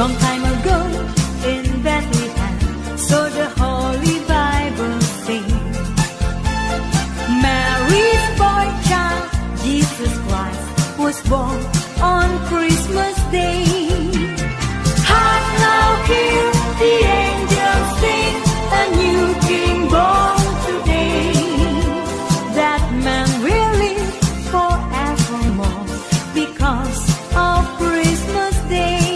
Long time ago in Bethlehem, so the Holy Bible sings. Mary's boy child, Jesus Christ, was born on Christmas Day. Hark now, hear the angels sing, a new King born today. That man will live forevermore because of Christmas Day.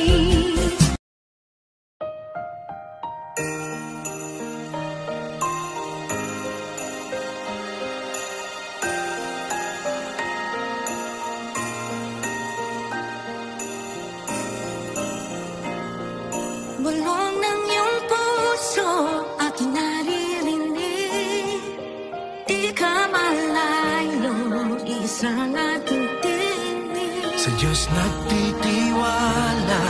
Bulong ng iyong puso aking naririnig. Di ka malayo, isang ating tinig. Sa Diyos nagtitiwala,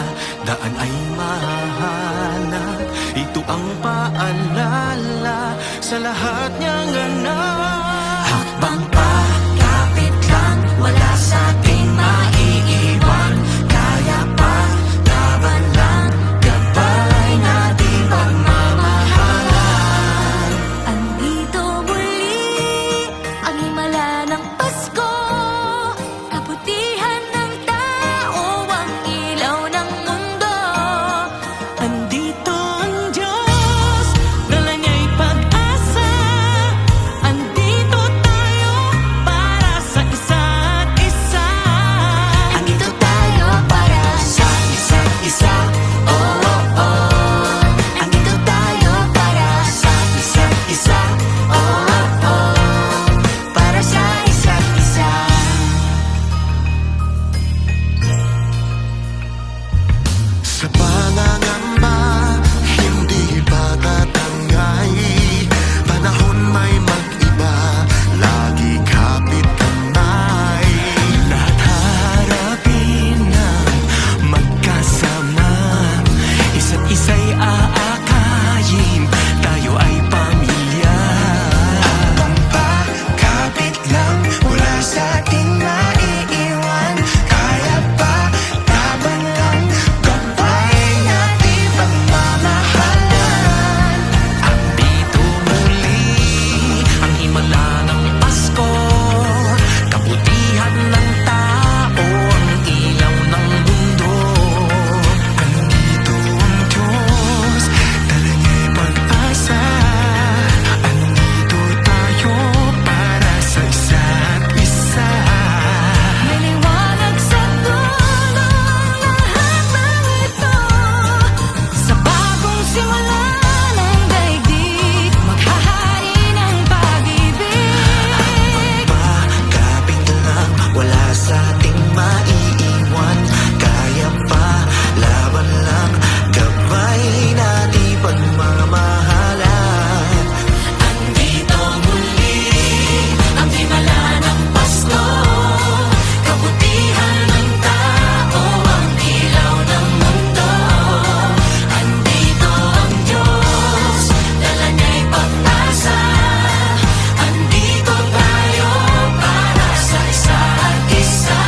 daan ay mahahanap. Ito ang paalala sa lahat niyang anak. Hakbang pa, kapit lang, wala sa ating maiiwan. Kaya pa, laban lang, gabay natin pagmamahalan. Andito muli ang himala ng Pasko, kabutihan ng tao, ang ilaw ng mundo. Andito ang Diyos, dala niya'y pag-asa. Andito tayo para sa isa't isa. Andito tayo para sa isa't isa. Oh, oh, oh. Andito tayo para sa isa't isa. Oh, oh, oh. Para sa isa't isa. Sa pangangamba, hindi patatangay. Panahon may mag-iba, lagi kapit kamay. Lahat harapin ng magkasama, isa't isa'y aakayin, tayo ay pamilya. Habang pa, kapit lang, wala sa ating maiiwan. Kaya pa, laban lang, gabay natin pagmamahalan. Andito muli ang himala ng Pasko, kabutihan ng tao, ang ilaw ng mundo. Andito ang Diyos, dala niya'y pag-asa. Andito tayo para sa isa't isa. May liwanag sa dulo lahat ng ito. Sa bagong simula ng daigdig, maghahari ng pag-ibig. Kapit lang, wala sa ating maiiwan. Kaya pa, laban lang, gabay natin pagmamahalan. Andito muli ang himala ng Pasko, kabutihan ng tao, ang ilaw ng mundo. Andito ang Diyos, dala niya'y pag-asa. Andito tayo para sa isa't isa.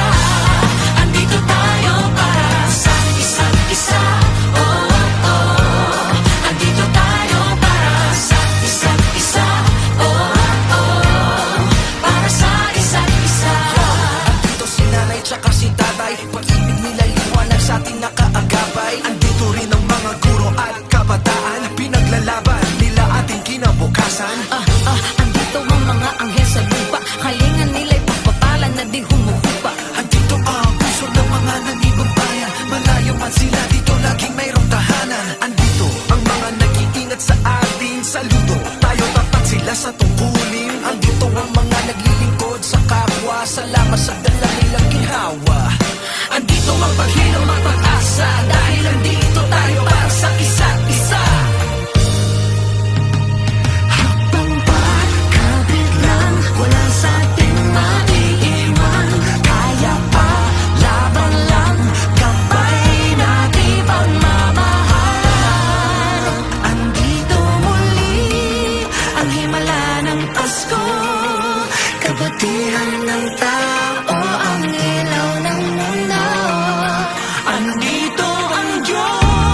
Andito tayo para sa isa't isa. Oh, oh, oh. Andito tayo para sa isa't isa. Oh, oh, para sa isa't isa. Andito si nanay tsaka si tatay, pag-ibig nila liwanag sa ating nakaagabay. Andito rin ang mga guro at kabataan, pinaglalaban nila ating kinabukasan. Andito ang mga anghel sa lupa, kalingan nila'y pagpapalan na di humuhupa. Andito ang puso ng mga nangibang bayan, malayo man sila dito laging mayroong tahanan. Andito ang mga nag-iingat sa ating saludo, tayo tapat sila sa tungkulin. Andito ang mga naglilingkod sa kapwa, salamat sa dala nilang ginhawa. Andito ang paghilom at pag-asa, dahil andito tayo para sa isa't isa. Habang pa, kapit lang, wala sa ating maiiwan. Kaya pa, laban lang, gabay natin pagmamahalan. Andito muli ang himala ng Pasko, kabutihan ng tao, ang ilaw ng mundo. Andito ang Diyos,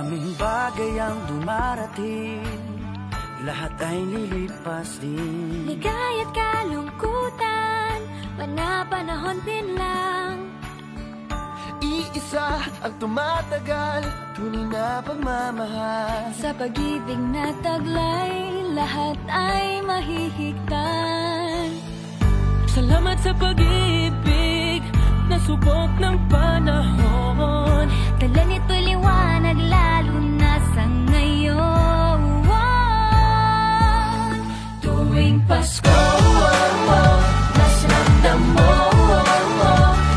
Maraming bagay ang dumarating, lahat ay lilipas din. Ligaya't kalungkutan, panapanahon din lang. Iisa ang tumatagal, tunay na pagmamahal. Sa pag-ibig na taglay, lahat ay mahihigtan. Salamat sa pag-ibig, nasubok ng panahon. Dala nito'y liwanag, lalo na sa ngayon. Tuwing Pasko, mas ramdam mo,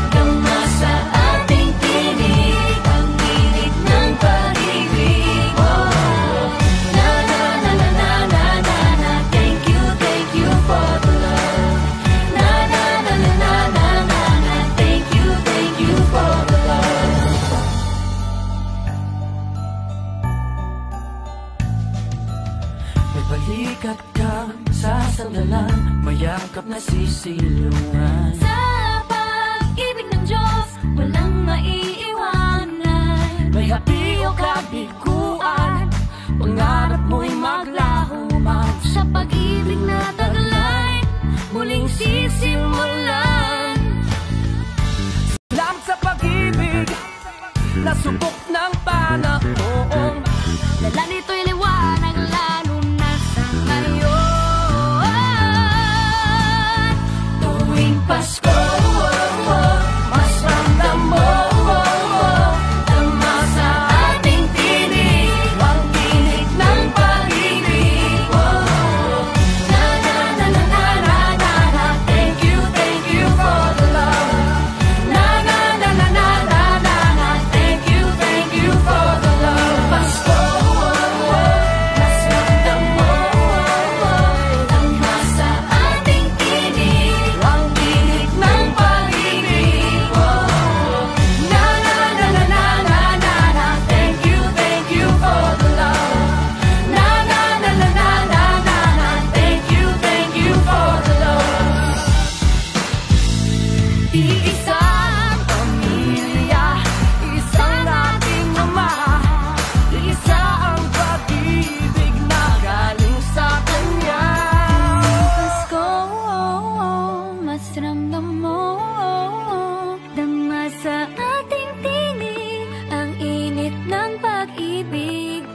dama sa ating tinig, ang init ng pag-ibig. Na na na na na na na na, thank you for the love. Na na na na na na na na, thank you for the love. May balikat kang sasandalan, mayakap na sisilungan. Sa pag-ibig ng Diyos, walang maiiwanan. May hati o kabiguan, pangarap mo'y maglaho man. Sa pag-ibig na taglay, muling sisimulan. Salamat sa pag-ibig, nasubok ng panahon. Dala nito'y liwanag, lalo na sa ngayon. Tuwing Pasko, mas ramdam mo, dama sa ating tinig, ang init ng pag-ibig. Na na na na na na na na, thank you for the love. Na na na na na na na na, thank you for the love. Pasko, mas ramdam mo, dama sa ating tinig, ang init ng pag-ibig. Na na na na na na na na, thank you for the love. Na na na na na na na na, thank you for the love. Iisang pamilya, isang ating ama, isa ang pag-ibig na galing sa Kanya. Pasko, mas ramdam mo, dama sa ating tinig, ang init ng pag-ibig.